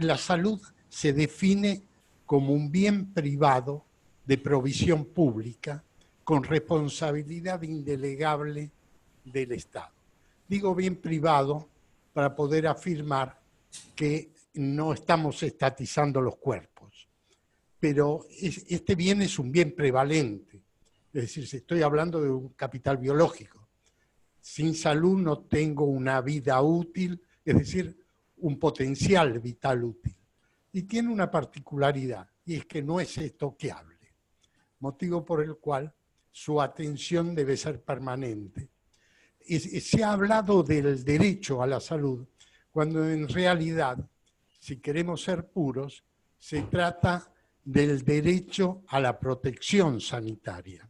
La salud se define como un bien privado de provisión pública con responsabilidad indelegable del Estado. Digo bien privado para poder afirmar que no estamos estatizando los cuerpos, pero este bien es un bien prevalente, es decir, si estoy hablando de un capital biológico. Sin salud no tengo una vida útil, es decir, un potencial vital útil. Y tiene una particularidad, y es que no es esto que hable, motivo por el cual su atención debe ser permanente. Se ha hablado del derecho a la salud, cuando en realidad, si queremos ser puros, se trata del derecho a la protección sanitaria.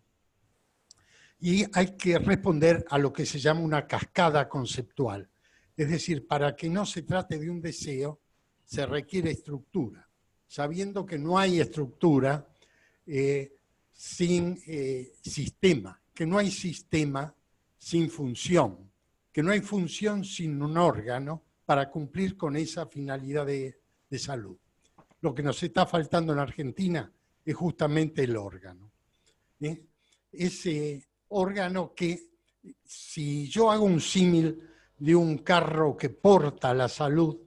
Y hay que responder a lo que se llama una cascada conceptual. Es decir, para que no se trate de un deseo, se requiere estructura. Sabiendo que no hay estructura sin sistema, que no hay sistema sin función, que no hay función sin un órgano para cumplir con esa finalidad de salud. Lo que nos está faltando en Argentina es justamente el órgano. Ese órgano que, si yo hago un símil de un carro que porta la salud,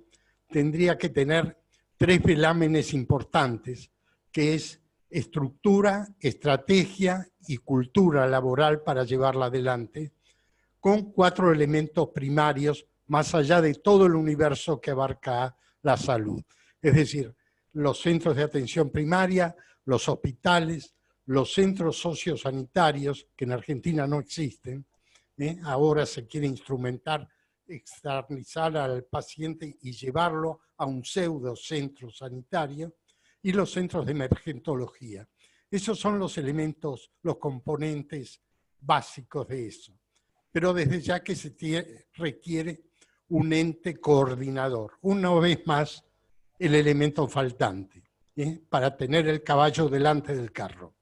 tendría que tener 3 velámenes importantes, que es estructura, estrategia y cultura laboral para llevarla adelante, con 4 elementos primarios, más allá de todo el universo que abarca la salud. Es decir, los centros de atención primaria, los hospitales, los centros sociosanitarios, que en Argentina no existen, ahora se quiere instrumentar, externalizar al paciente y llevarlo a un pseudo centro sanitario, y los centros de emergentología. Esos son los elementos, los componentes básicos de eso. Pero desde ya que se requiere un ente coordinador. Una vez más, el elemento faltante, para tener el caballo delante del carro.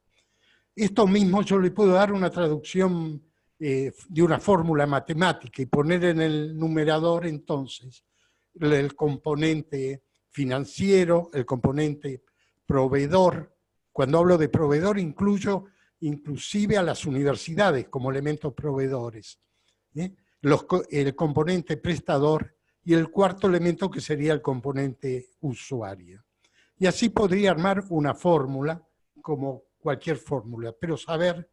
Esto mismo yo le puedo dar una traducción de una fórmula matemática y poner en el numerador entonces el componente financiero, el componente proveedor. Cuando hablo de proveedor incluyo inclusive a las universidades como elementos proveedores. El componente prestador y el cuarto elemento que sería el componente usuario. Y así podría armar una fórmula como cualquier fórmula, pero saber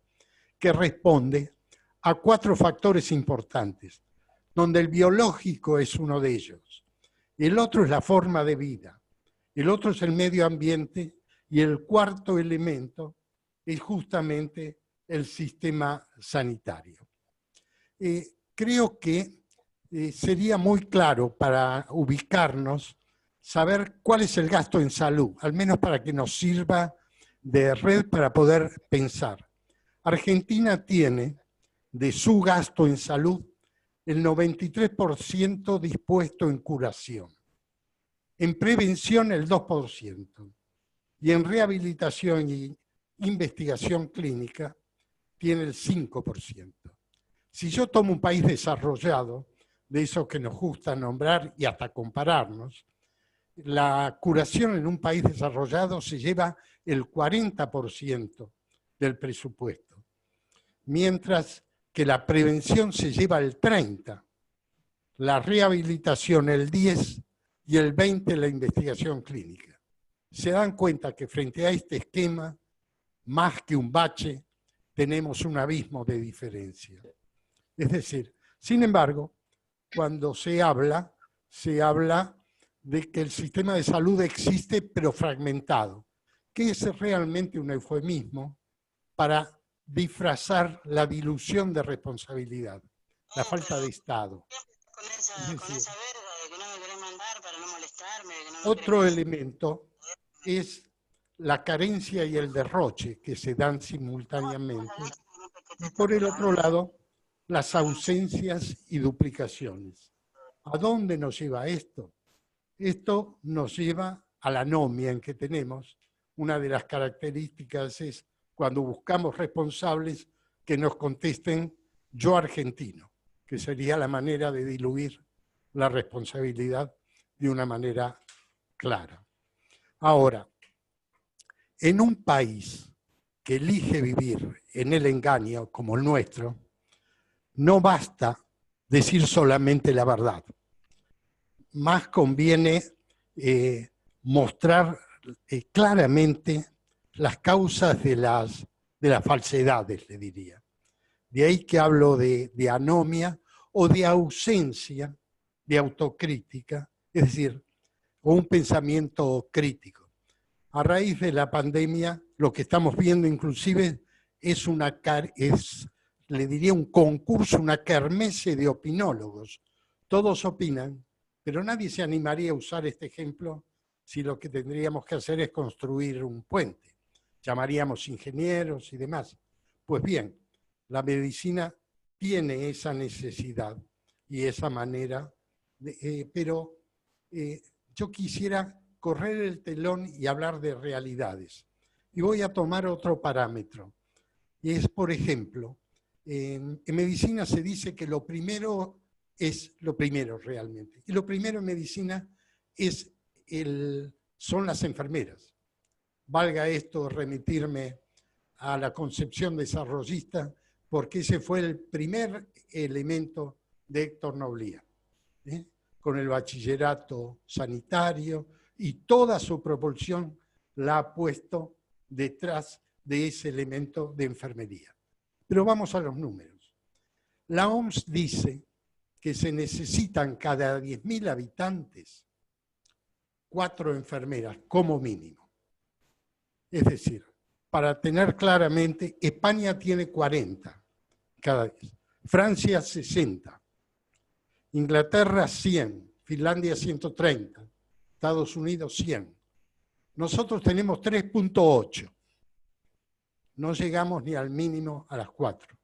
que responde a 4 factores importantes, donde el biológico es uno de ellos, el otro es la forma de vida, el otro es el medio ambiente y el cuarto elemento es justamente el sistema sanitario. Creo que sería muy claro para ubicarnos, saber cuál es el gasto en salud, al menos para que nos sirva de red para poder pensar. Argentina tiene de su gasto en salud el 93% dispuesto en curación, en prevención el 2%, y en rehabilitación y investigación clínica tiene el 5%. Si yo tomo un país desarrollado, de esos que nos gusta nombrar y hasta compararnos, la curación en un país desarrollado se lleva el 40% del presupuesto, mientras que la prevención se lleva el 30%, la rehabilitación el 10% y el 20% la investigación clínica. Se dan cuenta que frente a este esquema, más que un bache, tenemos un abismo de diferencia. Es decir, sin embargo, cuando se habla de que el sistema de salud existe pero fragmentado, que es realmente un eufemismo para disfrazar la dilución de responsabilidad, la falta de Estado. Con esa verga de que no me querés mandar para no molestarme. Que no me Otro elemento es la carencia y el derroche que se dan simultáneamente. Y por el otro lado, las ausencias y duplicaciones. ¿A dónde nos lleva esto? Esto nos lleva a la anomia en que tenemos. Una de las características es cuando buscamos responsables que nos contesten yo argentino, que sería la manera de diluir la responsabilidad de una manera clara. Ahora, en un país que elige vivir en el engaño como el nuestro, no basta decir solamente la verdad. Más conviene mostrar claramente las causas de las falsedades, le diría. De ahí que hablo de anomia o de ausencia de autocrítica, es decir, o un pensamiento crítico. A raíz de la pandemia, lo que estamos viendo inclusive es le diría un concurso, una kermesse de opinólogos. Todos opinan, pero nadie se animaría a usar este ejemplo si lo que tendríamos que hacer es construir un puente. Llamaríamos ingenieros y demás. Pues bien, la medicina tiene esa necesidad y esa manera, pero yo quisiera correr el telón y hablar de realidades. Y voy a tomar otro parámetro. Y es, por ejemplo, en medicina se dice que lo primero es lo primero realmente. Y lo primero en medicina es son las enfermeras. Valga esto remitirme a la concepción desarrollista, porque ese fue el primer elemento de Héctor Noblía, con el bachillerato sanitario, y toda su propulsión la ha puesto detrás de ese elemento de enfermería. Pero vamos a los números. La OMS dice que se necesitan cada 10.000 habitantes 4 enfermeras como mínimo. Es decir, para tener claramente, España tiene 40 cada 10, Francia 60, Inglaterra 100, Finlandia 130, Estados Unidos 100. Nosotros tenemos 3.8. No llegamos ni al mínimo a las 4.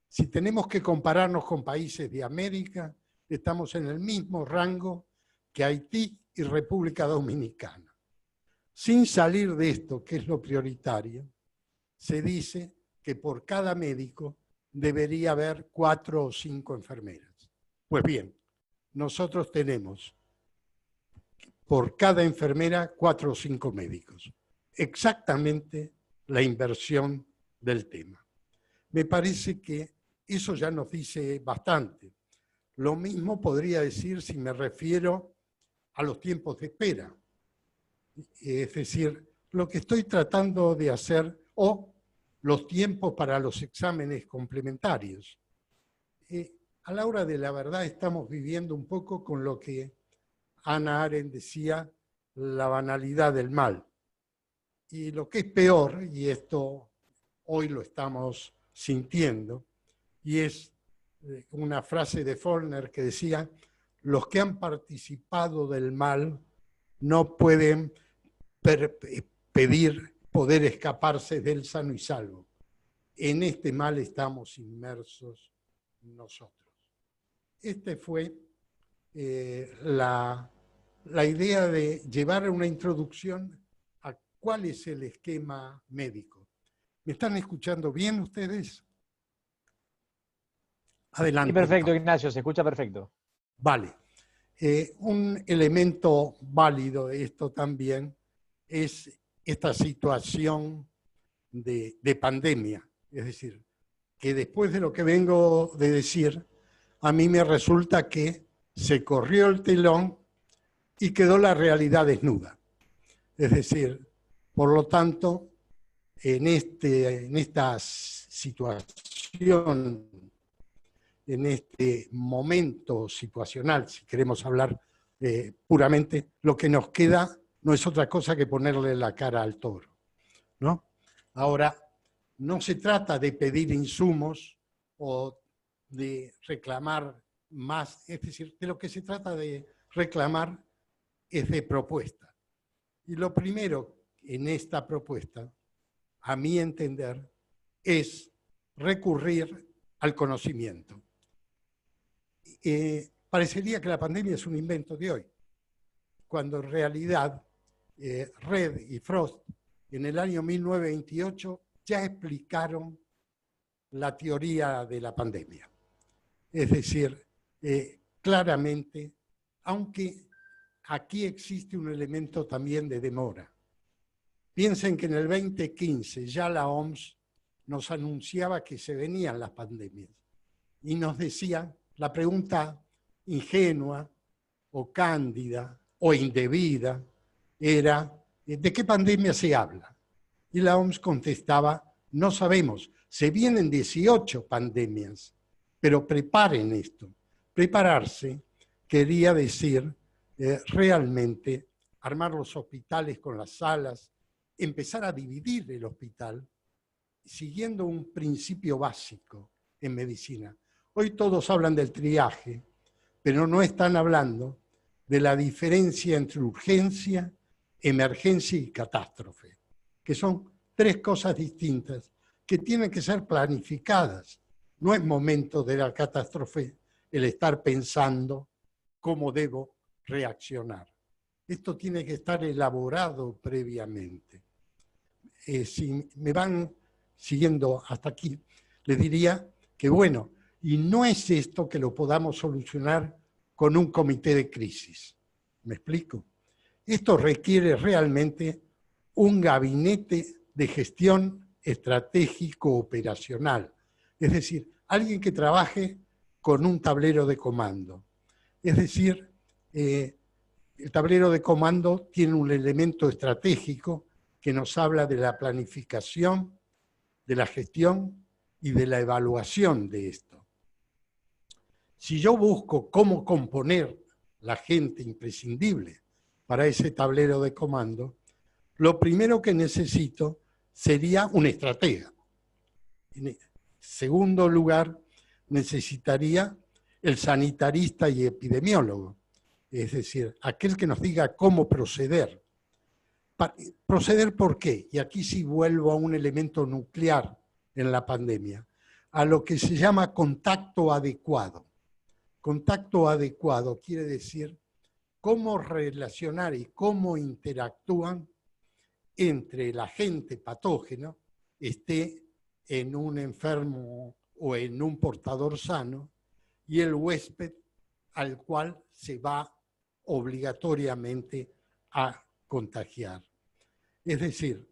Si tenemos que compararnos con países de América, estamos en el mismo rango que Haití y República Dominicana. Sin salir de esto, que es lo prioritario, se dice que por cada médico debería haber 4 o 5 enfermeras. Pues bien, nosotros tenemos por cada enfermera 4 o 5 médicos. Exactamente la inversión del tema. Me parece que eso ya nos dice bastante. Lo mismo podría decir si me refiero a los tiempos de espera. Es decir, lo que estoy tratando de hacer, o los tiempos para los exámenes complementarios. A la hora de la verdad estamos viviendo un poco con lo que Hannah Arendt decía, la banalidad del mal. Y lo que es peor, y esto hoy lo estamos sintiendo, y es una frase de Faulkner que decía, los que han participado del mal no pueden pedir poder escaparse del sano y salvo. En este mal estamos inmersos nosotros. Esta fue la idea de llevar una introducción a cuál es el esquema médico. ¿Me están escuchando bien ustedes? Adelante. Sí, perfecto, entonces. Ignacio, se escucha perfecto. Vale. Un elemento válido de esto también es esta situación de pandemia. Es decir, que después de lo que vengo de decir, a mí me resulta que se corrió el telón y quedó la realidad desnuda. Es decir, por lo tanto, en esta situación, en este momento situacional, si queremos hablar puramente, lo que nos queda no es otra cosa que ponerle la cara al toro, ¿no? Ahora, no se trata de pedir insumos o de reclamar más, es decir, de lo que se trata de reclamar es de propuesta. Y lo primero en esta propuesta, a mi entender, es recurrir al conocimiento. Parecería que la pandemia es un invento de hoy, cuando en realidad Red y Frost en el año 1928 ya explicaron la teoría de la pandemia. Es decir, claramente, aunque aquí existe un elemento también de demora. Piensen que en el 2015 ya la OMS nos anunciaba que se venían las pandemias y nos decía, la pregunta ingenua o cándida o indebida era, ¿de qué pandemia se habla? Y la OMS contestaba, no sabemos, se vienen 18 pandemias, pero preparen esto. Prepararse quería decir realmente armar los hospitales con las salas, empezar a dividir el hospital, siguiendo un principio básico en medicina. Hoy todos hablan del triaje, pero no están hablando de la diferencia entre urgencia, emergencia y catástrofe, que son tres cosas distintas que tienen que ser planificadas. No es momento de la catástrofe el estar pensando cómo debo reaccionar. Esto tiene que estar elaborado previamente. Si me van siguiendo hasta aquí, les diría que bueno, y no es esto que lo podamos solucionar con un comité de crisis. ¿Me explico? Esto requiere realmente un gabinete de gestión estratégico operacional, es decir, alguien que trabaje con un tablero de comando. Es decir, el tablero de comando tiene un elemento estratégico que nos habla de la planificación, de la gestión y de la evaluación de esto. Si yo busco cómo componer la gente imprescindible para ese tablero de comando, lo primero que necesito sería un estratega. En segundo lugar, necesitaría el sanitarista y epidemiólogo, es decir, aquel que nos diga cómo proceder. ¿Proceder por qué? Y aquí sí vuelvo a un elemento nuclear en la pandemia, a lo que se llama contacto adecuado. Contacto adecuado quiere decir cómo relacionar y cómo interactúan entre el agente patógeno, esté en un enfermo o en un portador sano, y el huésped al cual se va obligatoriamente a contagiar. Es decir,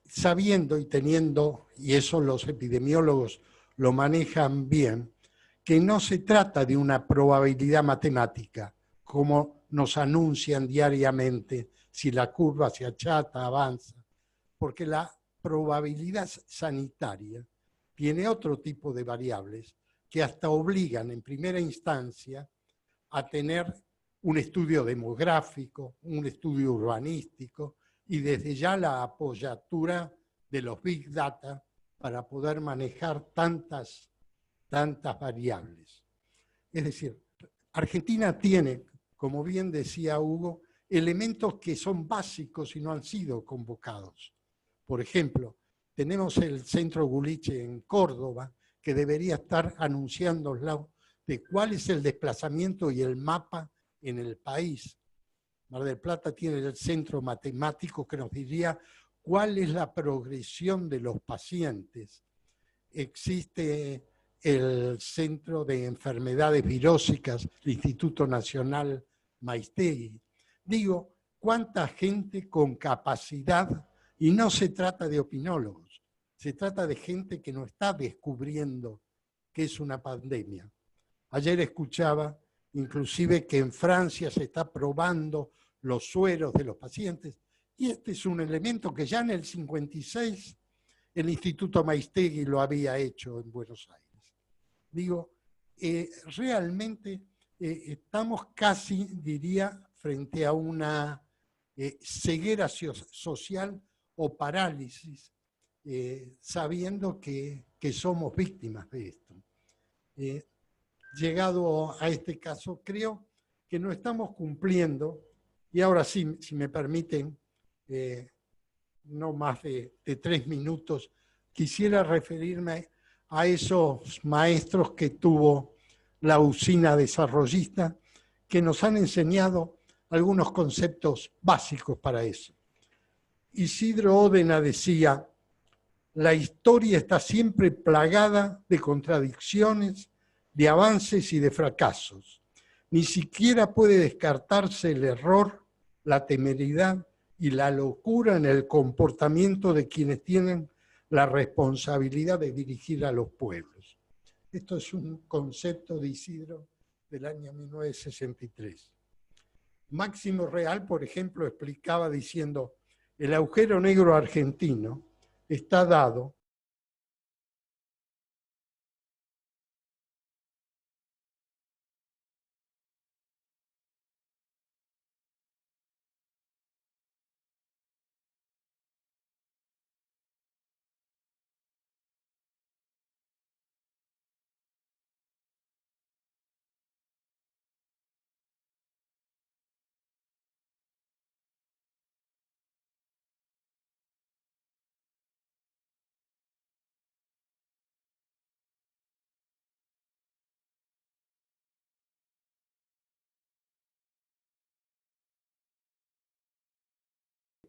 sabiendo y teniendo, y eso los epidemiólogos lo manejan bien, que no se trata de una probabilidad matemática, como nos anuncian diariamente, si la curva se achata, avanza, porque la probabilidad sanitaria tiene otro tipo de variables que hasta obligan en primera instancia a tener un estudio demográfico, un estudio urbanístico y desde ya la apoyatura de los Big Data para poder manejar tantas variables. Es decir, Argentina tiene, como bien decía Hugo, elementos que son básicos y no han sido convocados. Por ejemplo, tenemos el Centro Guliche en Córdoba, que debería estar anunciándonos de cuál es el desplazamiento y el mapa en el país. Mar del Plata tiene el centro matemático que nos diría cuál es la progresión de los pacientes. Existe el Centro de Enfermedades Virósicas, el Instituto Nacional Maistegui. Digo, cuánta gente con capacidad, y no se trata de opinólogos, se trata de gente que no está descubriendo que es una pandemia. Ayer escuchaba inclusive que en Francia se está probando los sueros de los pacientes, y este es un elemento que ya en el 56 el Instituto Maistegui lo había hecho en Buenos Aires. Digo, realmente estamos casi, diría, frente a una ceguera social o parálisis, sabiendo que somos víctimas de esto. Llegado a este caso, creo que no estamos cumpliendo, y ahora sí, si me permiten, no más de 3 minutos, quisiera referirme a esos maestros que tuvo la usina desarrollista, que nos han enseñado algunos conceptos básicos para eso. Isidro Ódena decía, la historia está siempre plagada de contradicciones, de avances y de fracasos, Ni siquiera puede descartarse el error, la temeridad y la locura en el comportamiento de quienes tienen la responsabilidad de dirigir a los pueblos. Esto es un concepto de Isidro del año 1963. Máximo Real, por ejemplo, explicaba diciendo: el agujero negro argentino está dado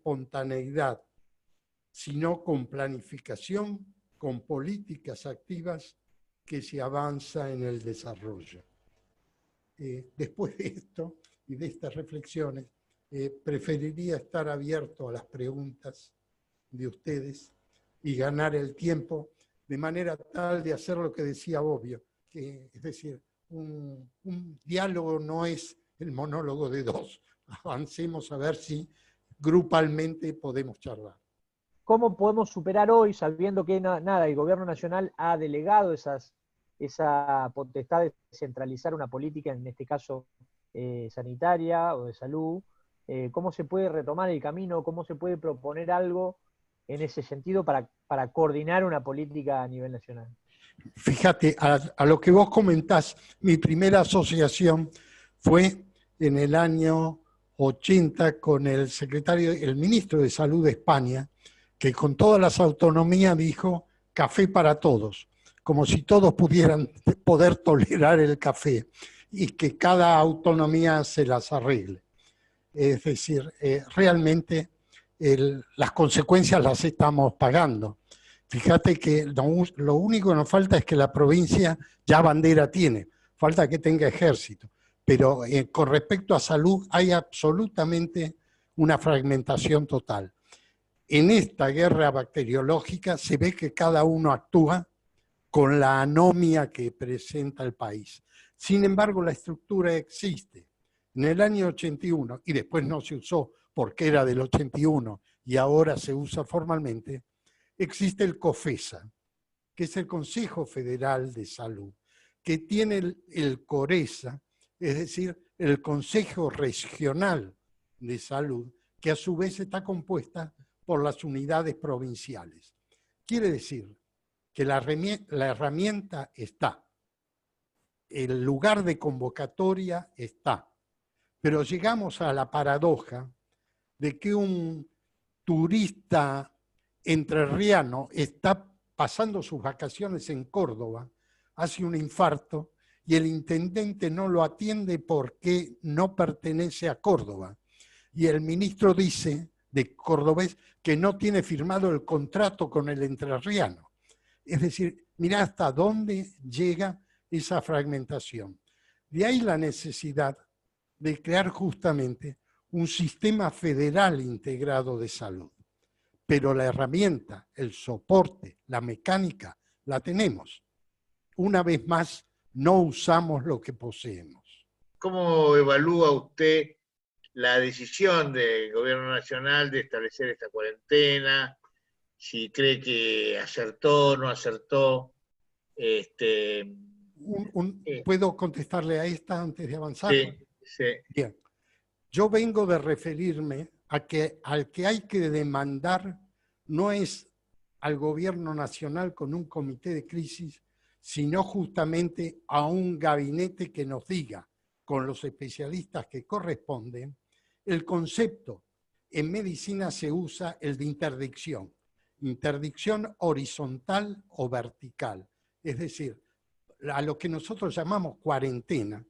espontaneidad, sino con planificación, con políticas activas que se avanza en el desarrollo. Después de esto y de estas reflexiones, preferiría estar abierto a las preguntas de ustedes y ganar el tiempo de manera tal de hacer lo que decía Bobbio, que es decir, un diálogo no es el monólogo de dos. Avancemos a ver si grupalmente podemos charlar. ¿Cómo podemos superar hoy, sabiendo que nada, el gobierno nacional ha delegado esa potestad de centralizar una política, en este caso sanitaria o de salud? ¿Cómo se puede retomar el camino? ¿Cómo se puede proponer algo en ese sentido para coordinar una política a nivel nacional? Fíjate, a lo que vos comentás, mi primera asociación fue en el año 80 con el ministro de Salud de España, que con todas las autonomías dijo café para todos, como si todos pudieran poder tolerar el café y que cada autonomía se las arregle. Es decir, realmente las consecuencias las estamos pagando. Fíjate que lo único que nos falta es que la provincia ya bandera tiene, falta que tenga ejército. Pero con respecto a salud hay absolutamente una fragmentación total. En esta guerra bacteriológica se ve que cada uno actúa con la anomia que presenta el país. Sin embargo, la estructura existe. En el año 81, y después no se usó porque era del 81 y ahora se usa formalmente, existe el COFESA, que es el Consejo Federal de Salud, que tiene el CORESA, es decir, el Consejo Regional de Salud, que a su vez está compuesta por las unidades provinciales. Quiere decir que la herramienta está, el lugar de convocatoria está, pero llegamos a la paradoja de que un turista entrerriano está pasando sus vacaciones en Córdoba, hace un infarto y el intendente no lo atiende porque no pertenece a Córdoba. Y el ministro dice de cordobés que no tiene firmado el contrato con el entrerriano. Es decir, mira hasta dónde llega esa fragmentación. De ahí la necesidad de crear justamente un sistema federal integrado de salud. Pero la herramienta, el soporte, la mecánica, la tenemos. Una vez más, no usamos lo que poseemos. ¿Cómo evalúa usted la decisión del gobierno nacional de establecer esta cuarentena? Si cree que acertó o no acertó. ¿Puedo contestarle a esta antes de avanzar? Sí, sí. Bien. Yo vengo de referirme a que al que hay que demandar no es al gobierno nacional con un comité de crisis, sino justamente a un gabinete que nos diga, con los especialistas que corresponden, el concepto. En medicina se usa el de interdicción horizontal o vertical, es decir, a lo que nosotros llamamos cuarentena,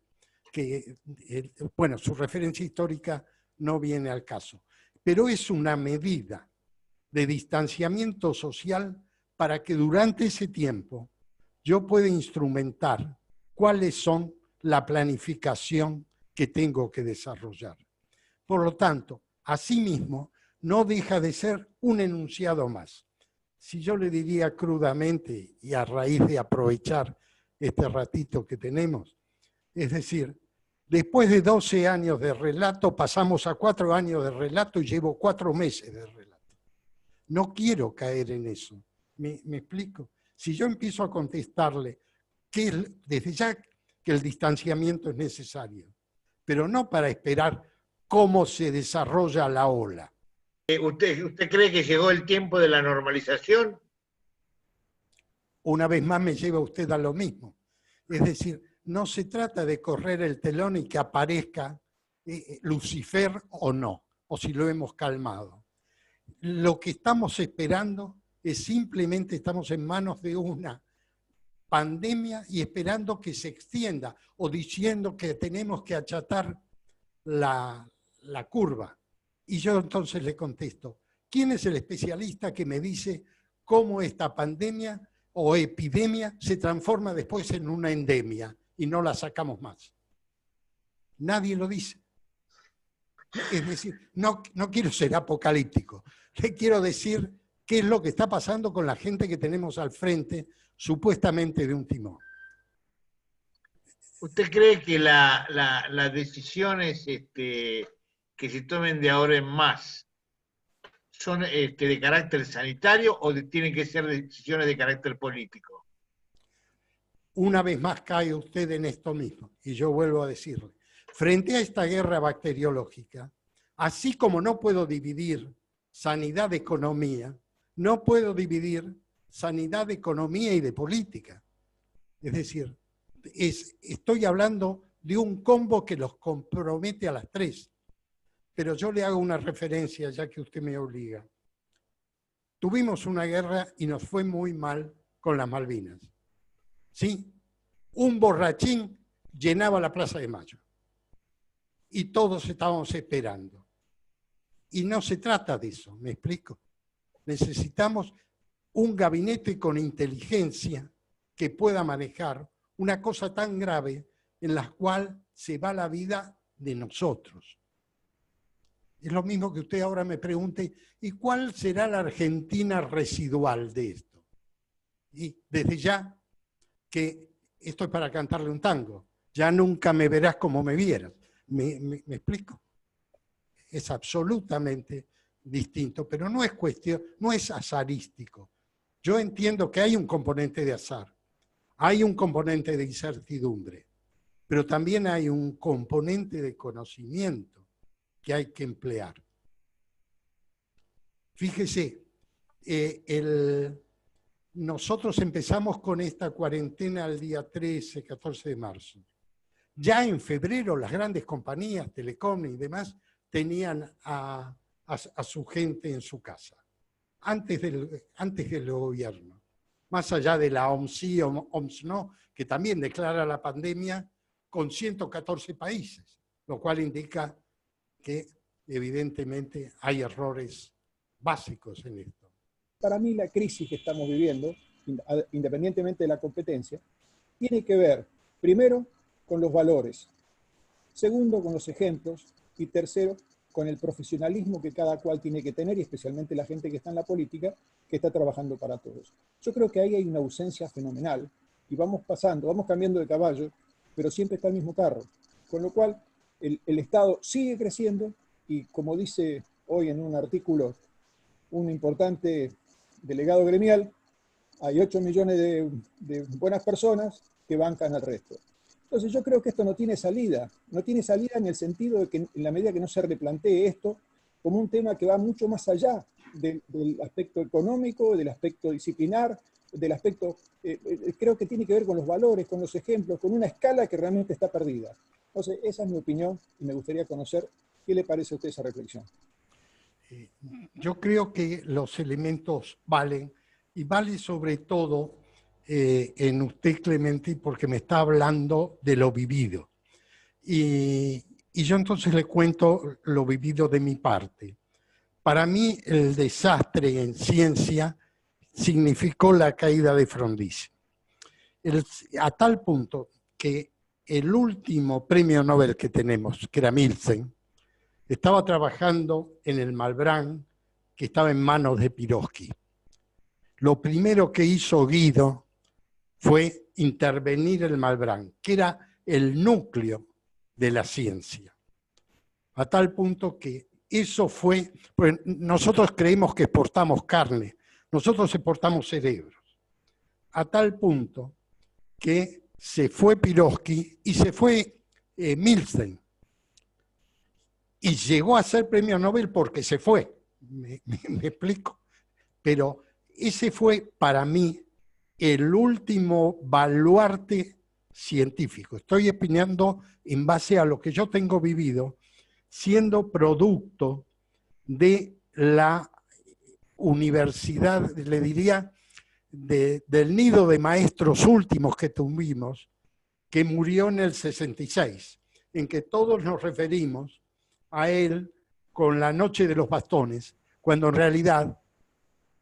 que, bueno, su referencia histórica no viene al caso, pero es una medida de distanciamiento social para que durante ese tiempo yo pueda instrumentar cuáles son la planificación que tengo que desarrollar. Por lo tanto, asimismo, no deja de ser un enunciado más. Si yo le diría crudamente, y a raíz de aprovechar este ratito que tenemos, es decir, después de 12 años de relato, pasamos a 4 años de relato y llevo 4 meses de relato. No quiero caer en eso. ¿Me explico? Si yo empiezo a contestarle desde ya que el distanciamiento es necesario, pero no para esperar cómo se desarrolla la ola. ¿Usted cree que llegó el tiempo de la normalización? Una vez más me lleva usted a lo mismo. Es decir, no se trata de correr el telón y que aparezca Lucifer o no, o si lo hemos calmado. Lo que estamos esperando es simplemente estamos en manos de una pandemia y esperando que se extienda o diciendo que tenemos que achatar la curva. Y yo entonces le contesto, ¿quién es el especialista que me dice cómo esta pandemia o epidemia se transforma después en una endemia y no la sacamos más? Nadie lo dice. Es decir, no quiero ser apocalíptico, le quiero decir qué es lo que está pasando con la gente que tenemos al frente, supuestamente de un timón. ¿Usted cree que las decisiones que se tomen de ahora en más son de carácter sanitario o tienen que ser decisiones de carácter político? Una vez más cae usted en esto mismo, y yo vuelvo a decirle, frente a esta guerra bacteriológica, así como no puedo dividir sanidad de economía, no puedo dividir sanidad de economía y de política. Es decir, estoy hablando de un combo que los compromete a las tres. Pero yo le hago una referencia, ya que usted me obliga. Tuvimos una guerra y nos fue muy mal con las Malvinas. ¿Sí? Un borrachín llenaba la Plaza de Mayo. Y todos estábamos esperando. Y no se trata de eso, ¿me explico? Necesitamos un gabinete con inteligencia que pueda manejar una cosa tan grave en la cual se va la vida de nosotros. Es lo mismo que usted ahora me pregunte, ¿y cuál será la Argentina residual de esto? Y desde ya, que esto es para cantarle un tango, ya nunca me verás como me vieras. ¿Me explico? Es absolutamente distinto, pero no es cuestión, no es azarístico. Yo entiendo que hay un componente de azar, hay un componente de incertidumbre, pero también hay un componente de conocimiento que hay que emplear. Fíjese, nosotros empezamos con esta cuarentena el día 13, 14 de marzo. Ya en febrero las grandes compañías, Telecom y demás, tenían a su gente en su casa, antes del gobierno. Más allá de la OMS o OMS no, que también declara la pandemia con 114 países, lo cual indica que evidentemente hay errores básicos en esto. Para mí la crisis que estamos viviendo, independientemente de la competencia, tiene que ver, primero, con los valores, segundo, con los ejemplos, y tercero, con el profesionalismo que cada cual tiene que tener, y especialmente la gente que está en la política, que está trabajando para todos. Yo creo que ahí hay una ausencia fenomenal, y vamos cambiando de caballo, pero siempre está el mismo carro. Con lo cual, el Estado sigue creciendo, y como dice hoy en un artículo un importante delegado gremial, hay 8 millones de buenas personas que bancan al resto. Entonces yo creo que esto no tiene salida en el sentido de que en la medida que no se replantee esto como un tema que va mucho más allá del aspecto económico, del aspecto disciplinar, del aspecto, creo que tiene que ver con los valores, con los ejemplos, con una escala que realmente está perdida. Entonces esa es mi opinión y me gustaría conocer qué le parece a usted esa reflexión. Yo creo que los elementos valen, y vale sobre todo en usted, Clemente, porque me está hablando de lo vivido. Y yo entonces le cuento lo vivido de mi parte. Para mí el desastre en ciencia significó la caída de Frondizi. A tal punto que el último premio Nobel que tenemos, que era Milsen, estaba trabajando en el Malbrán, que estaba en manos de Piroski. Lo primero que hizo Guido fue intervenir el Malbrán, que era el núcleo de la ciencia. A tal punto que eso fue, pues nosotros creemos que exportamos carne, nosotros exportamos cerebros. A tal punto que se fue Piroski y se fue Milstein. Y llegó a ser premio Nobel porque se fue. ¿Me explico? Pero ese fue para mí el último baluarte científico. Estoy opinando en base a lo que yo tengo vivido, siendo producto de la universidad, le diría, del nido de maestros últimos que tuvimos, que murió en el 66, en que todos nos referimos a él con la noche de los bastones, cuando en realidad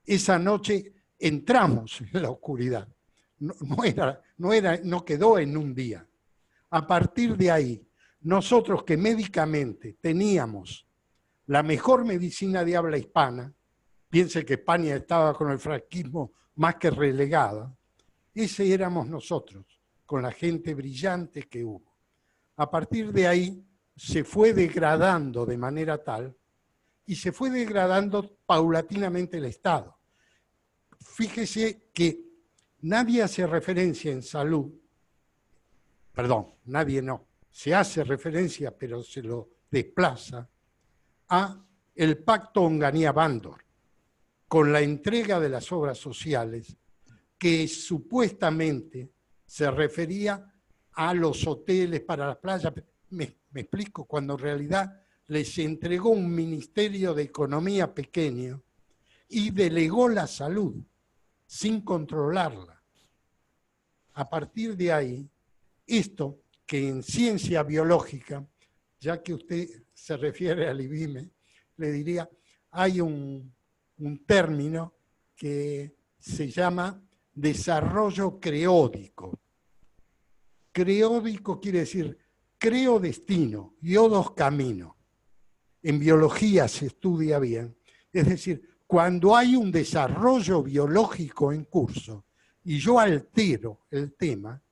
esa noche entramos en la oscuridad. No quedó en un día. A partir de ahí, nosotros que médicamente teníamos la mejor medicina de habla hispana, piense que España estaba con el franquismo más que relegada, ese éramos nosotros, con la gente brillante que hubo. A partir de ahí se fue degradando de manera tal, y se fue degradando paulatinamente el Estado. Fíjese que nadie hace referencia en salud, perdón, nadie no, se hace referencia, pero se lo desplaza, a el pacto Onganía-Bandor, con la entrega de las obras sociales, que supuestamente se refería a los hoteles para las playas. Me explico, cuando en realidad les entregó un ministerio de economía pequeño y delegó la salud sin controlarla. A partir de ahí, esto que en ciencia biológica, ya que usted se refiere al IBIME, le diría, hay un término que se llama desarrollo creódico. Creódico quiere decir creo destino, yo dos caminos. En biología se estudia bien. Es decir, cuando hay un desarrollo biológico en curso y yo altero el tema,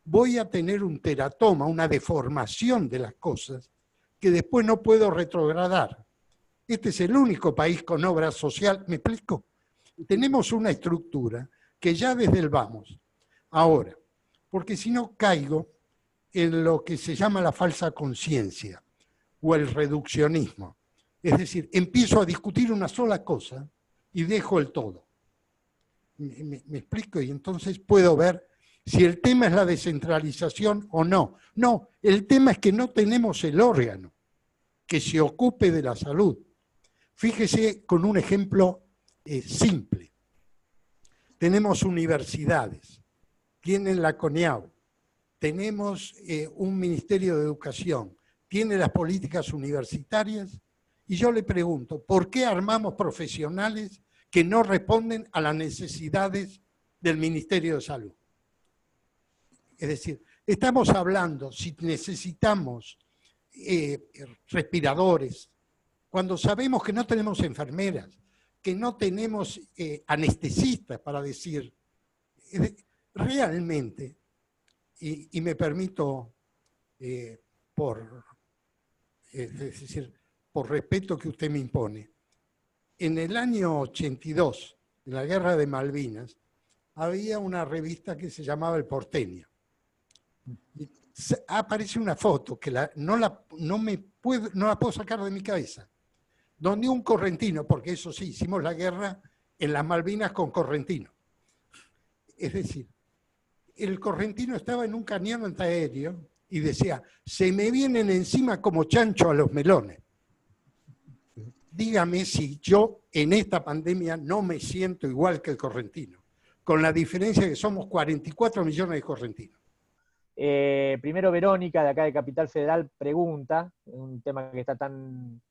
voy a tener un teratoma, una deformación de las cosas que después no puedo retrogradar. Este es el único país con obra social, ¿me explico? Tenemos una estructura que ya desde el vamos. Ahora, porque si no caigo en lo que se llama la falsa conciencia o el reduccionismo. Es decir, empiezo a discutir una sola cosa y dejo el todo. ¿Me explico? Y entonces puedo ver si el tema es la descentralización o no. No, el tema es que no tenemos el órgano que se ocupe de la salud. Fíjese con un ejemplo simple. Tenemos universidades, tienen la CONEAU, tenemos un Ministerio de Educación, tiene las políticas universitarias, y yo le pregunto, ¿por qué armamos profesionales que no responden a las necesidades del Ministerio de Salud? Es decir, estamos hablando, si necesitamos respiradores, cuando sabemos que no tenemos enfermeras, que no tenemos anestesistas, para decir, realmente, y me permito, por respeto que usted me impone, en el año 82, en la Guerra de Malvinas, había una revista que se llamaba El Porteño. Aparece una foto que no la puedo sacar de mi cabeza, donde un correntino, porque eso sí, hicimos la guerra en las Malvinas con correntino. Es decir, el correntino estaba en un cañón antiaéreo y decía, se me vienen encima como chancho a los melones. Dígame si yo en esta pandemia no me siento igual que el correntino, con la diferencia que somos 44 millones de correntinos. Primero Verónica, de acá de Capital Federal, pregunta, un tema que está tan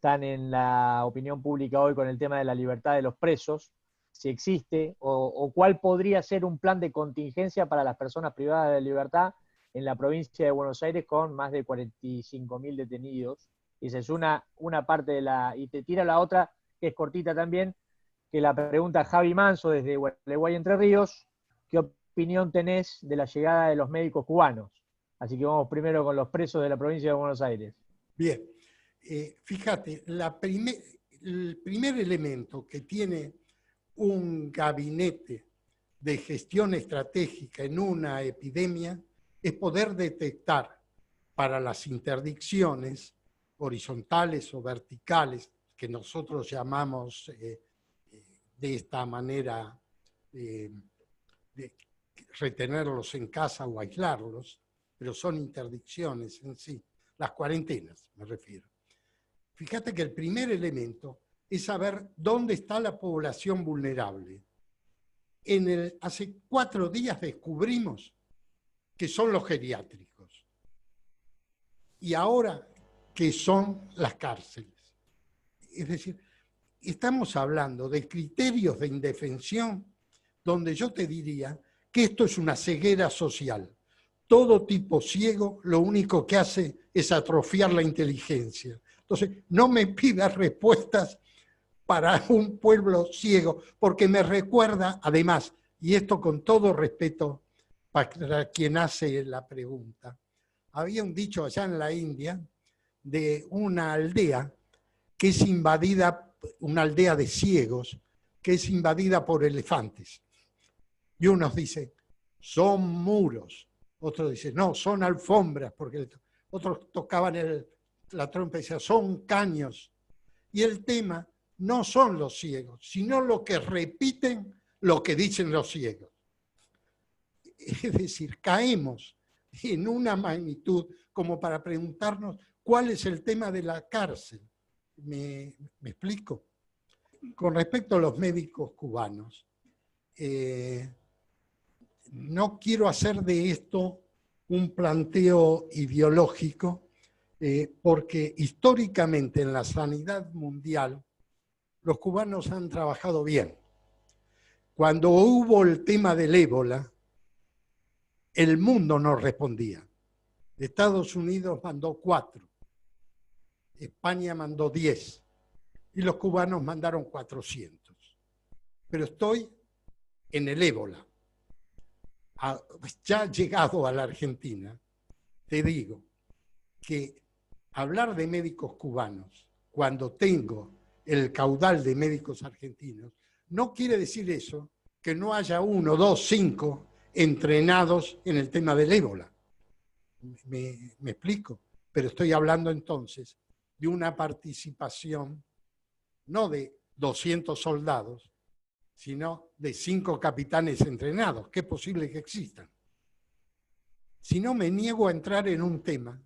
en la opinión pública hoy con el tema de la libertad de los presos, si existe o cuál podría ser un plan de contingencia para las personas privadas de libertad en la provincia de Buenos Aires con más de 45.000 detenidos. Y esa es una parte de la... Y te tira la otra, que es cortita también, que la pregunta Javi Manso desde Gualeguay, Entre Ríos. ¿Qué opinión tenés de la llegada de los médicos cubanos? Así que vamos primero con los presos de la provincia de Buenos Aires. Bien, fíjate, el primer elemento que tiene un gabinete de gestión estratégica en una epidemia es poder detectar para las interdicciones horizontales o verticales, que nosotros llamamos de esta manera de retenerlos en casa o aislarlos, pero son interdicciones en sí, las cuarentenas me refiero. Fíjate que el primer elemento es saber dónde está la población vulnerable. Hace 4 días descubrimos que son los geriátricos y ahora que son las cárceles. Es decir, estamos hablando de criterios de indefensión donde yo te diría que esto es una ceguera social. Todo tipo ciego lo único que hace es atrofiar la inteligencia. Entonces, no me pidas respuestas para un pueblo ciego, porque me recuerda, además, y esto con todo respeto para quien hace la pregunta, había un dicho allá en la India de una aldea que es invadida, una aldea de ciegos, que es invadida por elefantes. Y unos dicen, son muros. Otros dicen, no, son alfombras, porque otros tocaban la trompa y decían, son caños. Y el tema no son los ciegos, sino lo que repiten lo que dicen los ciegos. Es decir, caemos en una magnitud como para preguntarnos cuál es el tema de la cárcel. ¿Me explico? Con respecto a los médicos cubanos, no quiero hacer de esto un planteo ideológico, porque históricamente en la sanidad mundial los cubanos han trabajado bien. Cuando hubo el tema del ébola, el mundo no respondía. Estados Unidos mandó 4, España mandó 10 y los cubanos mandaron 400. Pero estoy en el ébola. Ya llegado a la Argentina, te digo que hablar de médicos cubanos cuando tengo el caudal de médicos argentinos no quiere decir eso que no haya 1, 2, 5 entrenados en el tema del ébola. ¿Me explico? Pero estoy hablando entonces de una participación no de 200 soldados, sino de 5 capitanes entrenados, que es posible que existan. Si no, me niego a entrar en un tema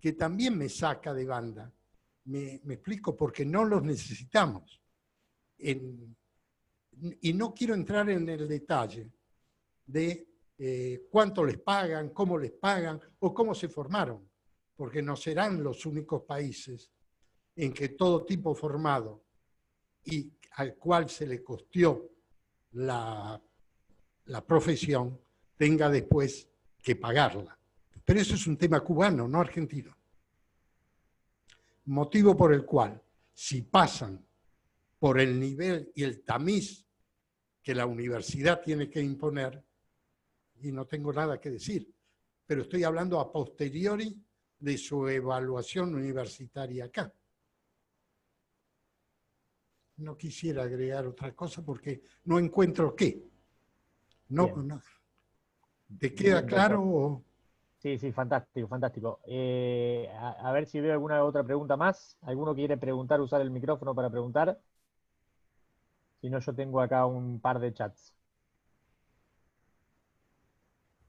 que también me saca de banda. Me explico, porque no los necesitamos. Y no quiero entrar en el detalle de cuánto les pagan, cómo les pagan o cómo se formaron, porque no serán los únicos países en que todo tipo formado y al cual se le costeó la profesión tenga después que pagarla. Pero eso es un tema cubano, no argentino. Motivo por el cual, si pasan por el nivel y el tamiz que la universidad tiene que imponer, y no tengo nada que decir, pero estoy hablando a posteriori de su evaluación universitaria acá. No quisiera agregar otra cosa porque no encuentro qué. No. ¿Te queda claro? O... Sí, fantástico, fantástico. A ver si veo alguna otra pregunta más. ¿Alguno quiere preguntar, usar el micrófono para preguntar? Si no, yo tengo acá un par de chats.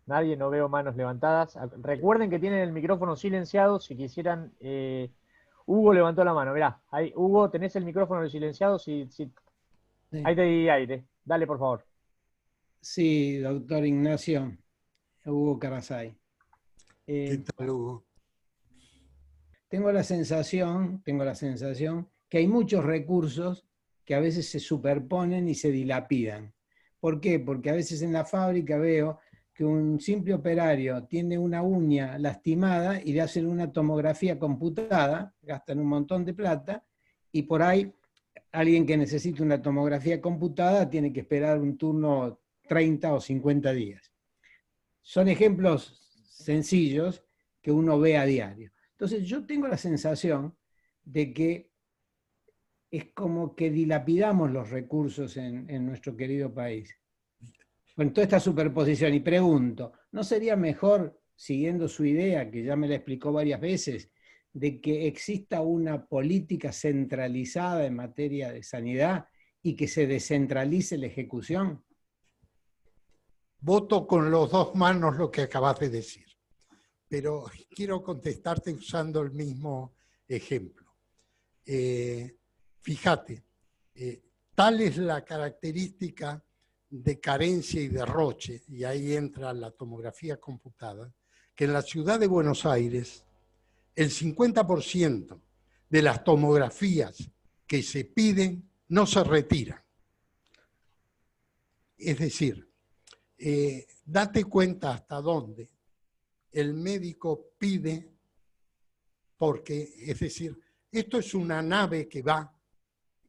Nadie, no veo manos levantadas. Recuerden que tienen el micrófono silenciado si quisieran... Hugo levantó la mano, mirá. Ahí, Hugo, ¿tenés el micrófono silenciado? Sí. Ahí te di aire. Dale, por favor. Sí, doctor Ignacio. Hugo Carasay. ¿Qué tal, Hugo? Tengo la sensación que hay muchos recursos que a veces se superponen y se dilapidan. ¿Por qué? Porque a veces en la fábrica veo que un simple operario tiene una uña lastimada y le hacen una tomografía computada, gastan un montón de plata, y por ahí alguien que necesita una tomografía computada tiene que esperar un turno 30 o 50 días. Son ejemplos sencillos que uno ve a diario. Entonces yo tengo la sensación de que es como que dilapidamos los recursos en nuestro querido país. Con toda esta superposición, y pregunto, ¿no sería mejor, siguiendo su idea, que ya me la explicó varias veces, de que exista una política centralizada en materia de sanidad y que se descentralice la ejecución? Voto con las dos manos lo que acabas de decir, pero quiero contestarte usando el mismo ejemplo. Fíjate, tal es la característica de carencia y derroche, y ahí entra la tomografía computada, que en la ciudad de Buenos Aires el 50% de las tomografías que se piden no se retiran. Es decir, date cuenta hasta dónde el médico pide, porque, es decir, esto es una nave que va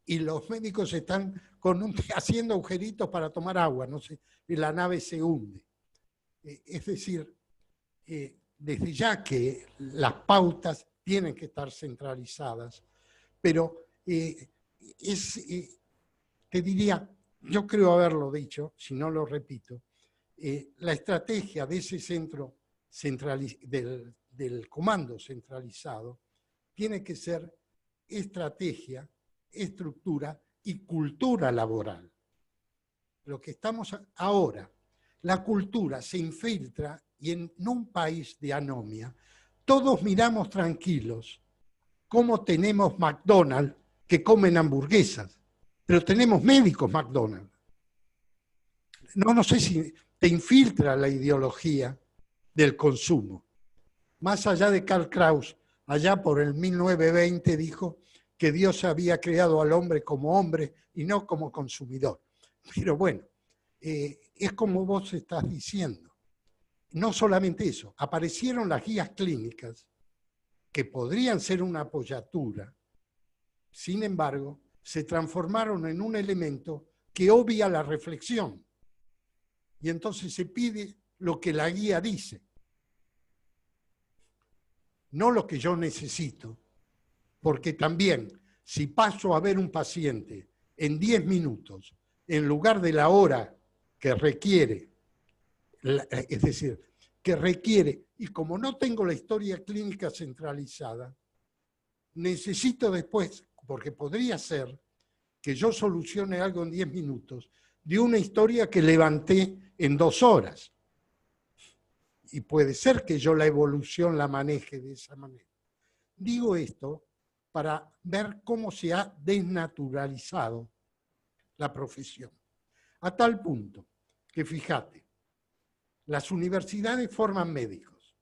y los médicos están haciendo agujeritos para tomar agua, no sé, y la nave se hunde. Es decir, desde ya que las pautas tienen que estar centralizadas, pero te diría, yo creo haberlo dicho, si no lo repito, la estrategia de ese centro del comando centralizado tiene que ser estrategia, estructura y cultura laboral. Lo que estamos ahora, la cultura se infiltra y en un país de anomia, todos miramos tranquilos cómo tenemos McDonald's que comen hamburguesas, pero tenemos médicos McDonald's. No sé si te infiltra la ideología del consumo. Más allá de Karl Kraus, allá por el 1920 dijo que Dios había creado al hombre como hombre y no como consumidor. Pero bueno, es como vos estás diciendo. No solamente eso, aparecieron las guías clínicas que podrían ser una apoyatura, sin embargo, se transformaron en un elemento que obvia la reflexión. Y entonces se pide lo que la guía dice, no lo que yo necesito, porque también si paso a ver un paciente en 10 minutos en lugar de la hora que requiere, es decir, que requiere, y como no tengo la historia clínica centralizada, necesito después, porque podría ser que yo solucione algo en 10 minutos, de una historia que levanté en 2 horas. Y puede ser que yo la evolución la maneje de esa manera. Digo esto para ver cómo se ha desnaturalizado la profesión. A tal punto que, fíjate, las universidades forman médicos,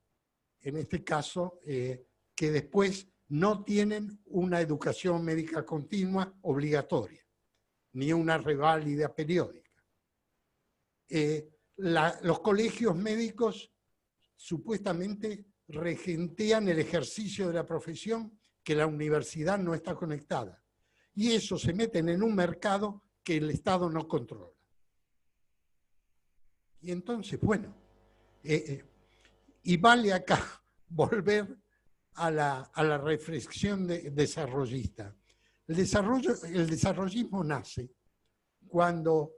en este caso, que después no tienen una educación médica continua obligatoria, ni una reválida periódica. Los colegios médicos supuestamente regentean el ejercicio de la profesión que la universidad no está conectada. Y eso se meten en un mercado que el Estado no controla. Y entonces, bueno, y vale acá volver a la reflexión desarrollista. El desarrollismo nace cuando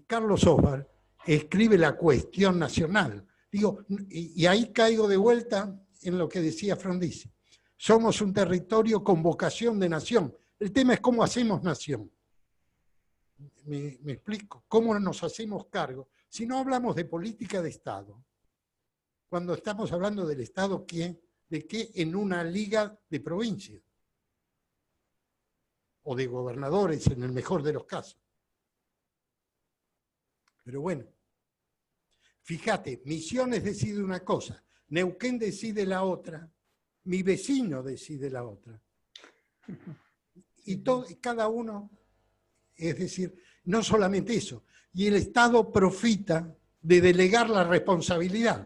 Carlos Osbar escribe La Cuestión Nacional. Digo, y ahí caigo de vuelta en lo que decía Frondizi. Somos un territorio con vocación de nación. El tema es cómo hacemos nación. ¿Me explico? ¿Cómo nos hacemos cargo? Si no hablamos de política de Estado, cuando estamos hablando del Estado, ¿de qué? En una liga de provincias. O de gobernadores, en el mejor de los casos. Pero bueno, fíjate, Misiones decide una cosa, Neuquén decide la otra, mi vecino decide la otra. Y cada uno, es decir, no solamente eso, y el Estado profita de delegar la responsabilidad.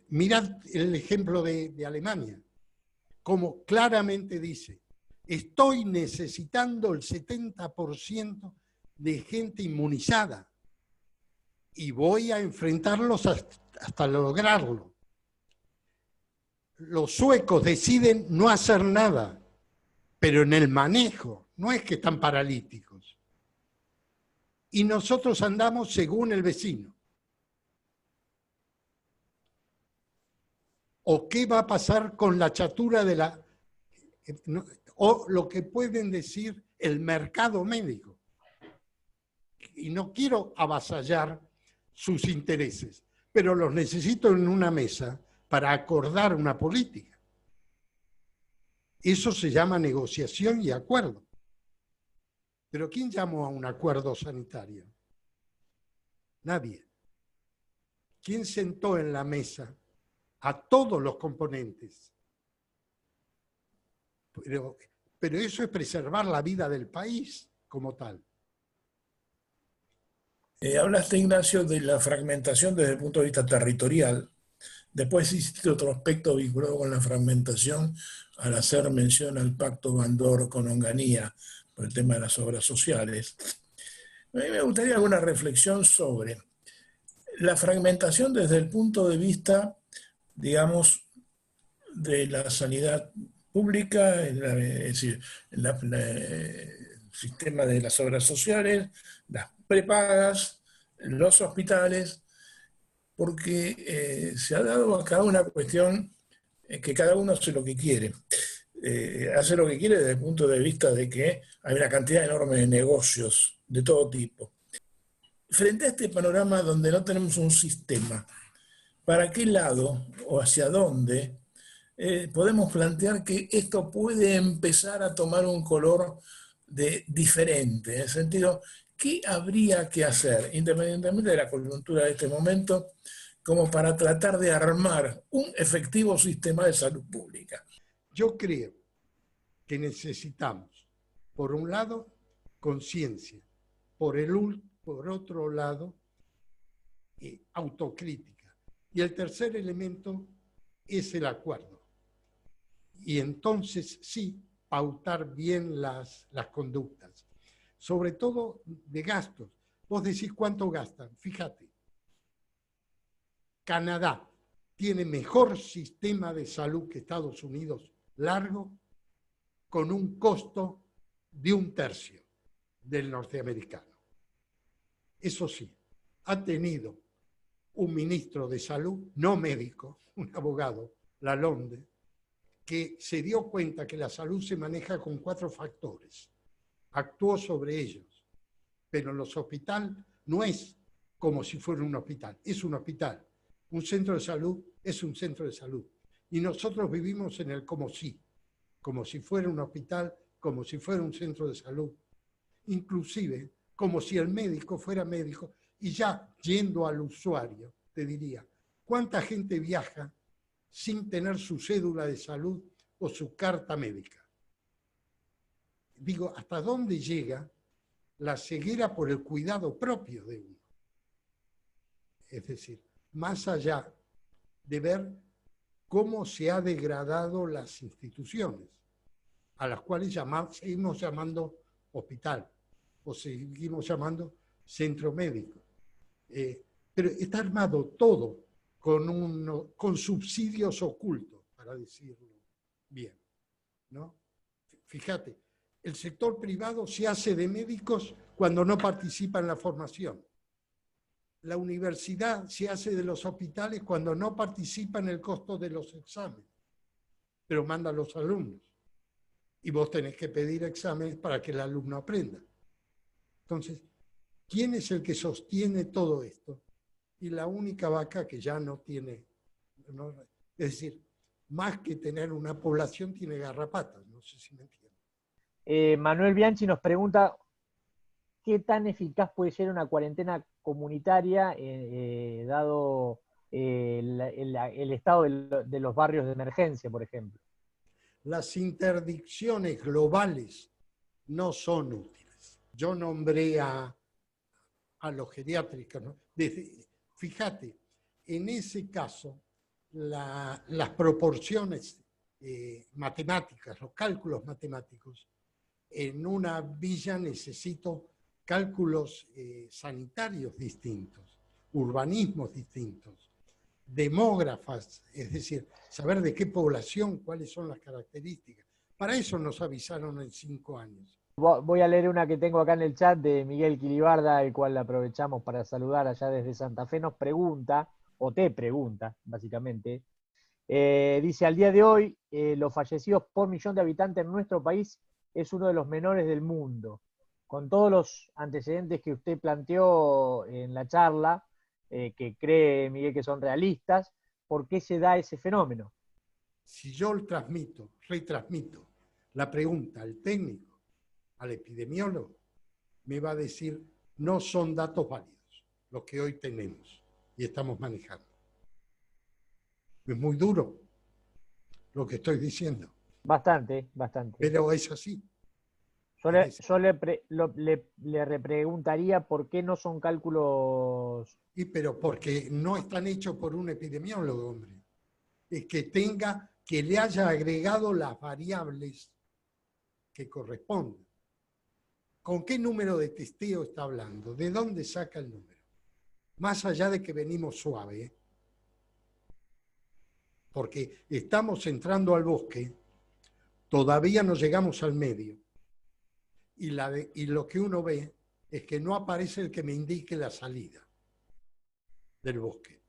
Mirad el ejemplo de Alemania, como claramente dice, estoy necesitando el 70% de gente inmunizada y voy a enfrentarlos hasta lograrlo. Los suecos deciden no hacer nada, pero en el manejo, no es que están paralíticos. Y nosotros andamos según el vecino. ¿O qué va a pasar con la chatura de la... o lo que pueden decir el mercado médico? Y no quiero avasallar sus intereses, pero los necesito en una mesa para acordar una política. Eso se llama negociación y acuerdo. ¿Pero quién llamó a un acuerdo sanitario? Nadie. ¿Quién sentó en la mesa a todos los componentes? Pero eso es preservar la vida del país como tal. Hablaste, Ignacio, de la fragmentación desde el punto de vista territorial. Después hiciste otro aspecto vinculado con la fragmentación al hacer mención al pacto Bandor con Onganía por el tema de las obras sociales. A mí me gustaría alguna reflexión sobre la fragmentación desde el punto de vista, digamos, de la sanidad pública, es decir, el sistema de las obras sociales, las prepagas, los hospitales, porque se ha dado acá una cuestión que cada uno hace lo que quiere. Hace lo que quiere desde el punto de vista de que hay una cantidad enorme de negocios de todo tipo. Frente a este panorama donde no tenemos un sistema, ¿para qué lado o hacia dónde podemos plantear que esto puede empezar a tomar un color diferente? En el sentido, ¿qué habría que hacer, independientemente de la coyuntura de este momento, como para tratar de armar un efectivo sistema de salud pública? Yo creo que necesitamos, por un lado, conciencia, por otro lado, autocrítica. Y el tercer elemento es el acuerdo. Y entonces sí, pautar bien las conductas. Sobre todo de gastos. Vos decís cuánto gastan. Fíjate, Canadá tiene mejor sistema de salud que Estados Unidos, largo, con un costo de 1/3 del norteamericano. Eso sí, ha tenido un ministro de salud, no médico, un abogado, Lalonde, que se dio cuenta que la salud se maneja con 4 factores. Actuó sobre ellos, pero los hospitales no es como si fuera un hospital, es un hospital. Un centro de salud es un centro de salud. Y nosotros vivimos en el como si fuera un hospital, como si fuera un centro de salud. Inclusive, como si el médico fuera médico, y ya yendo al usuario, te diría, ¿cuánta gente viaja sin tener su cédula de salud o su carta médica? Digo, ¿hasta dónde llega la ceguera por el cuidado propio de uno? Es decir, más allá de ver cómo se ha degradado las instituciones, a las cuales seguimos llamando hospital, o seguimos llamando centro médico. Pero está armado todo con subsidios ocultos, para decirlo bien, ¿no? Fíjate, el sector privado se hace de médicos cuando no participa en la formación. La universidad se hace de los hospitales cuando no participa en el costo de los exámenes, pero manda a los alumnos. Y vos tenés que pedir exámenes para que el alumno aprenda. Entonces, ¿quién es el que sostiene todo esto? Y la única vaca que ya no tiene, es decir, más que tener una población, tiene garrapatas. No sé si me entienden. Manuel Bianchi nos pregunta, ¿qué tan eficaz puede ser una cuarentena comunitaria dado el estado de los barrios de emergencia, por ejemplo? Las interdicciones globales no son útiles. Yo nombré a a los geriátricos, ¿no? Fíjate, en ese caso, las proporciones matemáticas, los cálculos matemáticos, en una villa necesito cálculos sanitarios distintos, urbanismos distintos, demógrafas, es decir, saber de qué población, cuáles son las características. Para eso nos avisaron en 5 años. Voy a leer una que tengo acá en el chat de Miguel Quilibarda, el cual aprovechamos para saludar allá desde Santa Fe. Nos pregunta, o te pregunta, básicamente, dice, al día de hoy, los fallecidos por millón de habitantes en nuestro país es uno de los menores del mundo. Con todos los antecedentes que usted planteó en la charla, que cree, Miguel, que son realistas, ¿por qué se da ese fenómeno? Si yo retransmito la pregunta al técnico, al epidemiólogo, me va a decir, no son datos válidos los que hoy tenemos y estamos manejando. Es muy duro lo que estoy diciendo. Bastante, bastante. Pero es así. Yo le repreguntaría por qué no son cálculos... Pero porque no están hechos por un epidemiólogo, hombre. Es que le haya agregado las variables que corresponden. ¿Con qué número de testeo está hablando? ¿De dónde saca el número? Más allá de que venimos suave, ¿eh? Porque estamos entrando al bosque, todavía no llegamos al medio. Y lo que uno ve es que no aparece el que me indique la salida del bosque.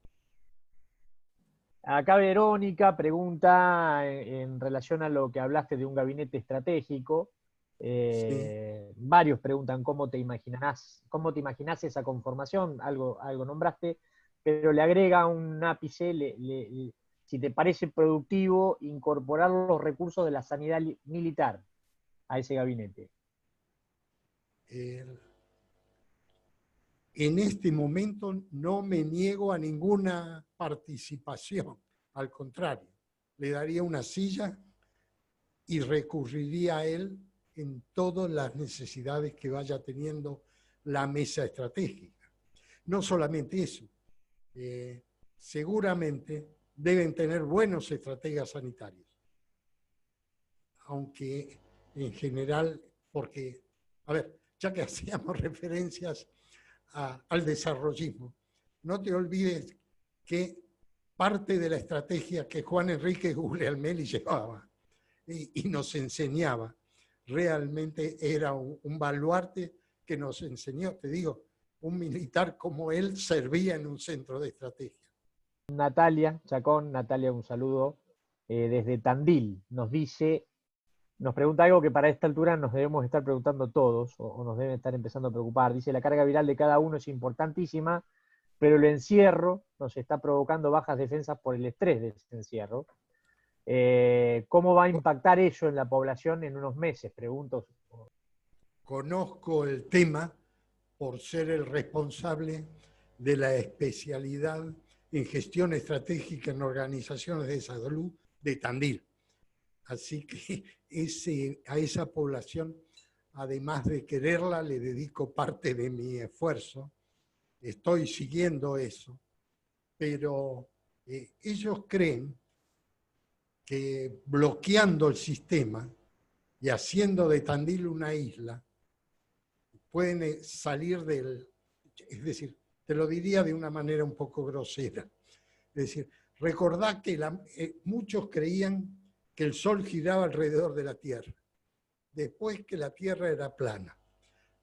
Acá Verónica pregunta en relación a lo que hablaste de un gabinete estratégico. Sí. Varios preguntan cómo te imaginás esa conformación, algo nombraste, pero le agrega un ápice, si te parece productivo incorporar los recursos de la sanidad militar a ese gabinete. En este momento no me niego a ninguna participación, al contrario, le daría una silla y recurriría a él en todas las necesidades que vaya teniendo la mesa estratégica. No solamente eso, seguramente deben tener buenos estrategas sanitarios, aunque en general, porque, a ver, ya que hacíamos referencias al desarrollismo, no te olvides que parte de la estrategia que Juan Enrique Guglielmelli llevaba y nos enseñaba, realmente era un baluarte que nos enseñó, te digo, un militar como él servía en un centro de estrategia. Natalia Chacón, Natalia, un saludo desde Tandil, nos pregunta algo que para esta altura nos debemos estar preguntando todos, o nos deben estar empezando a preocupar. Dice, la carga viral de cada uno es importantísima, pero el encierro nos está provocando bajas defensas por el estrés de ese encierro. ¿Cómo va a impactar eso en la población en unos meses? Pregunto. Conozco el tema por ser el responsable de la especialidad en gestión estratégica en organizaciones de salud de Tandil. Así que a esa población, además de quererla, le dedico parte de mi esfuerzo. Estoy siguiendo eso, pero ellos creen que bloqueando el sistema y haciendo de Tandil una isla, pueden salir del... Es decir, te lo diría de una manera un poco grosera. Es decir, recordad que muchos creían que el Sol giraba alrededor de la Tierra, después que la Tierra era plana.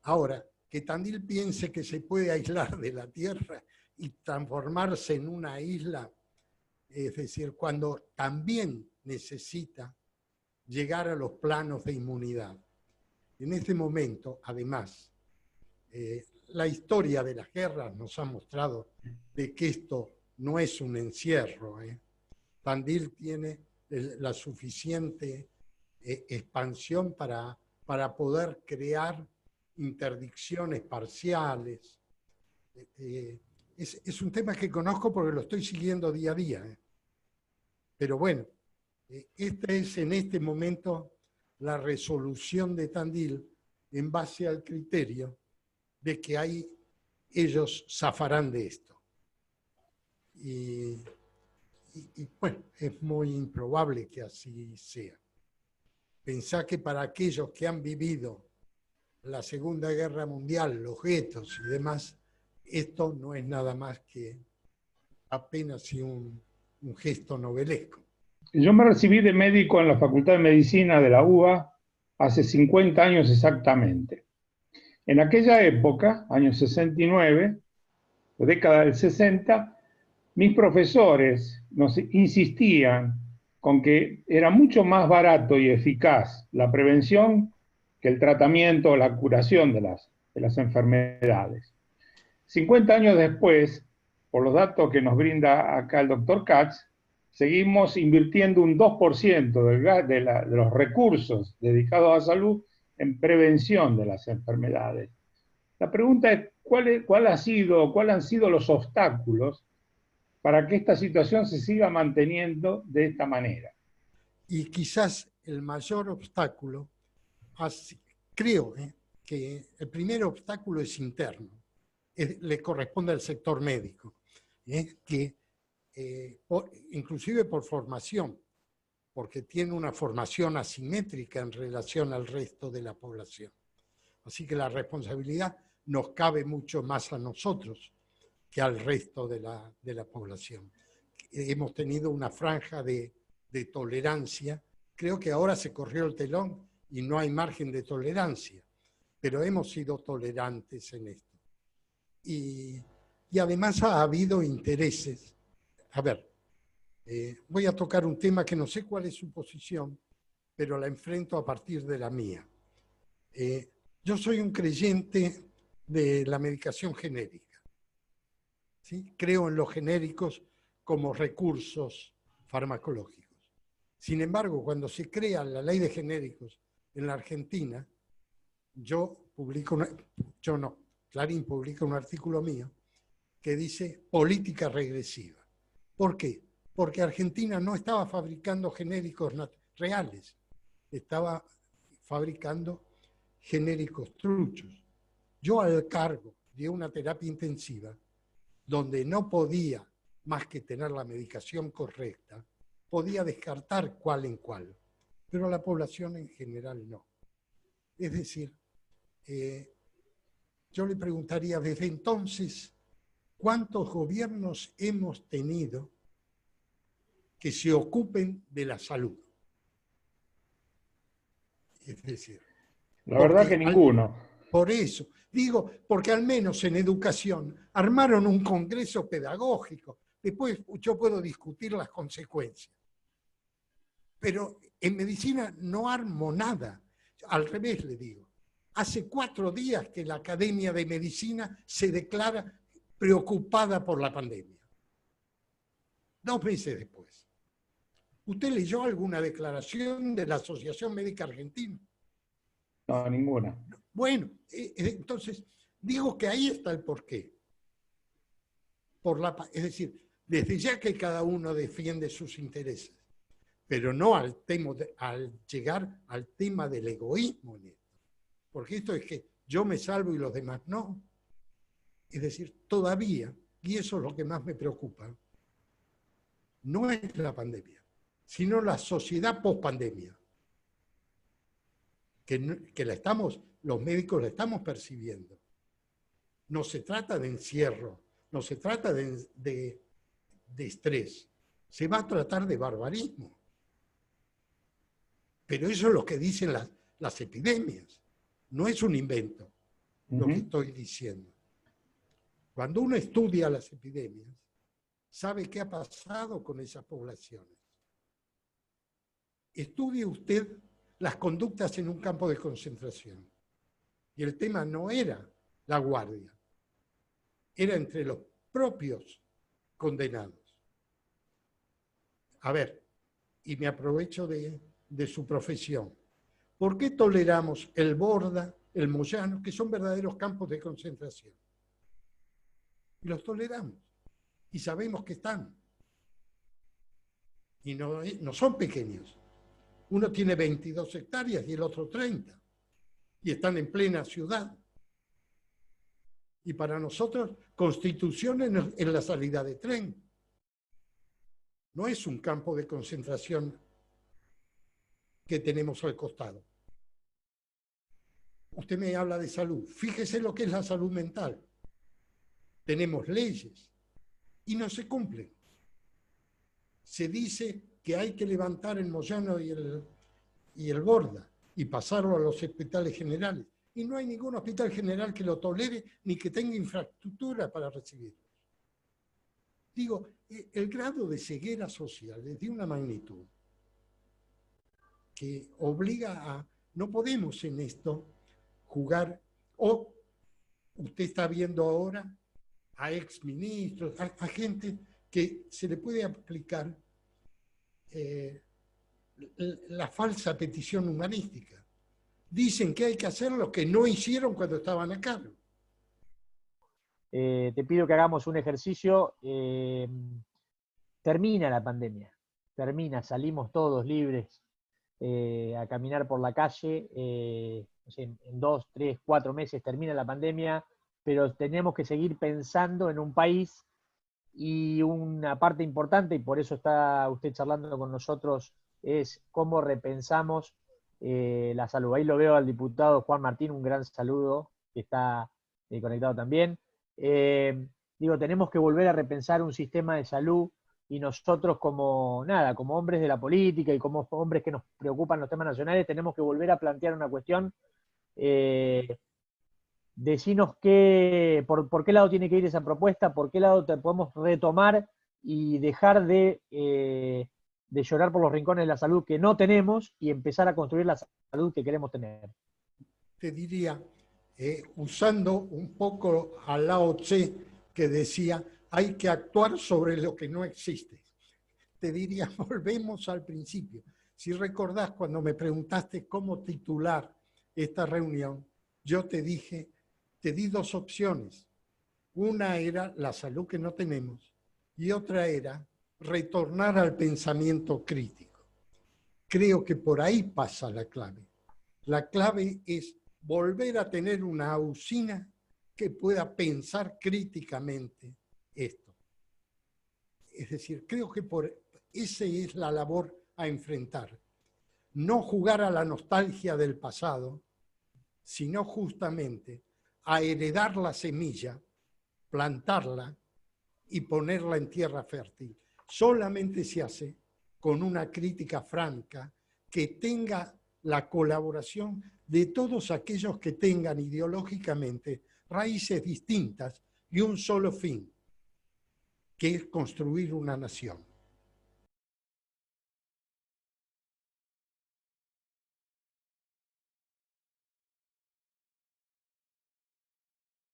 Ahora, que Tandil piense que se puede aislar de la Tierra y transformarse en una isla, es decir, cuando también necesita llegar a los planos de inmunidad. En este momento, además, la historia de las guerras nos ha mostrado de que esto no es un encierro. Tandil tiene la suficiente expansión para poder crear interdicciones parciales. Es un tema que conozco porque lo estoy siguiendo día a día. Pero bueno, esta es en este momento la resolución de Tandil en base al criterio de que hay ellos zafarán de esto. Y bueno, es muy improbable que así sea. Pensá que para aquellos que han vivido la Segunda Guerra Mundial, los guetos y demás, esto no es nada más que apenas un gesto novelesco. Yo me recibí de médico en la Facultad de Medicina de la UBA hace 50 años exactamente. En aquella época, años 69, década del 60, mis profesores nos insistían con que era mucho más barato y eficaz la prevención que el tratamiento o la curación de las enfermedades. 50 años después, por los datos que nos brinda acá el doctor Katz, seguimos invirtiendo un 2% de los recursos dedicados a salud en prevención de las enfermedades. La pregunta es, ¿cuáles han sido los obstáculos para que esta situación se siga manteniendo de esta manera? Y quizás el mayor obstáculo, creo que el primer obstáculo es interno, le corresponde al sector médico, que inclusive por formación, porque tiene una formación asimétrica en relación al resto de la población. Así que la responsabilidad nos cabe mucho más a nosotros que al resto de la población. Hemos tenido una franja de tolerancia. Creo que ahora se corrió el telón y no hay margen de tolerancia, pero hemos sido tolerantes en esto. Y además ha habido intereses. A ver, voy a tocar un tema que no sé cuál es su posición, pero la enfrento a partir de la mía. Yo soy un creyente de la medicación genérica, ¿sí? Creo en los genéricos como recursos farmacológicos. Sin embargo, cuando se crea la ley de genéricos en la Argentina, Clarín publica un artículo mío que dice política regresiva. ¿Por qué? Porque Argentina no estaba fabricando genéricos reales, estaba fabricando genéricos truchos. Yo al cargo de una terapia intensiva, donde no podía más que tener la medicación correcta, podía descartar cuál en cuál, pero la población en general no. Es decir, yo le preguntaría desde entonces, ¿cuántos gobiernos hemos tenido que se ocupen de la salud? Es decir, la verdad que ninguno. Por eso, digo, porque al menos en educación armaron un congreso pedagógico. Después yo puedo discutir las consecuencias. Pero en medicina no armo nada. Al revés le digo. Hace 4 días que la Academia de Medicina se declara preocupada por la pandemia. 2 meses después. ¿Usted leyó alguna declaración de la Asociación Médica Argentina? No, ninguna. Bueno, entonces, digo que ahí está el porqué. Es decir, desde ya que cada uno defiende sus intereses, pero no al llegar al tema del egoísmo en esto. Porque esto es que yo me salvo y los demás no. Es decir, todavía, y eso es lo que más me preocupa, no es la pandemia, sino la sociedad post-pandemia. Que los médicos la estamos percibiendo. No se trata de encierro, no se trata de estrés, se va a tratar de barbarismo. Pero eso es lo que dicen las epidemias, no es un invento lo que estoy diciendo. Cuando uno estudia las epidemias, sabe qué ha pasado con esas poblaciones. Estudie usted las conductas en un campo de concentración. Y el tema no era la guardia, era entre los propios condenados. A ver, y me aprovecho de su profesión. ¿Por qué toleramos el Borda, el Moyano, que son verdaderos campos de concentración? Y los toleramos. Y sabemos que están. Y no son pequeños. Uno tiene 22 hectáreas y el otro 30. Y están en plena ciudad. Y para nosotros, Constitución es la salida de tren. No es un campo de concentración que tenemos al costado. Usted me habla de salud. Fíjese lo que es la salud mental. Tenemos leyes y no se cumplen. Se dice que hay que levantar el Moyano y el Borda y pasarlo a los hospitales generales. Y no hay ningún hospital general que lo tolere ni que tenga infraestructura para recibirlos. Digo, el grado de ceguera social es de una magnitud que obliga a... No podemos en esto jugar... O usted está viendo ahora a exministros, a gente que se le puede aplicar la falsa petición humanística. Dicen que hay que hacer lo que no hicieron cuando estaban a cargo. Te pido que hagamos un ejercicio. Termina la pandemia, salimos todos libres a caminar por la calle. No sé, en 2, 3, 4 meses termina la pandemia, pero tenemos que seguir pensando en un país, y una parte importante, y por eso está usted charlando con nosotros, es cómo repensamos la salud. Ahí lo veo al diputado Juan Martín, un gran saludo, que está conectado también. Tenemos que volver a repensar un sistema de salud, y nosotros como hombres de la política y como hombres que nos preocupan los temas nacionales, tenemos que volver a plantear una cuestión. Decinos por qué lado tiene que ir esa propuesta, por qué lado podemos retomar y dejar de llorar por los rincones de la salud que no tenemos y empezar a construir la salud que queremos tener. Te diría, usando un poco a Lao Tse, que decía, hay que actuar sobre lo que no existe. Te diría, volvemos al principio. Si recordás cuando me preguntaste cómo titular esta reunión, yo te dije, te di 2 opciones. Una era la salud que no tenemos y otra era retornar al pensamiento crítico. Creo que por ahí pasa la clave. La clave es volver a tener una usina que pueda pensar críticamente esto. Es decir, creo que esa es la labor a enfrentar. No jugar a la nostalgia del pasado, sino justamente a heredar la semilla, plantarla y ponerla en tierra fértil. Solamente se hace con una crítica franca que tenga la colaboración de todos aquellos que tengan ideológicamente raíces distintas y un solo fin, que es construir una nación.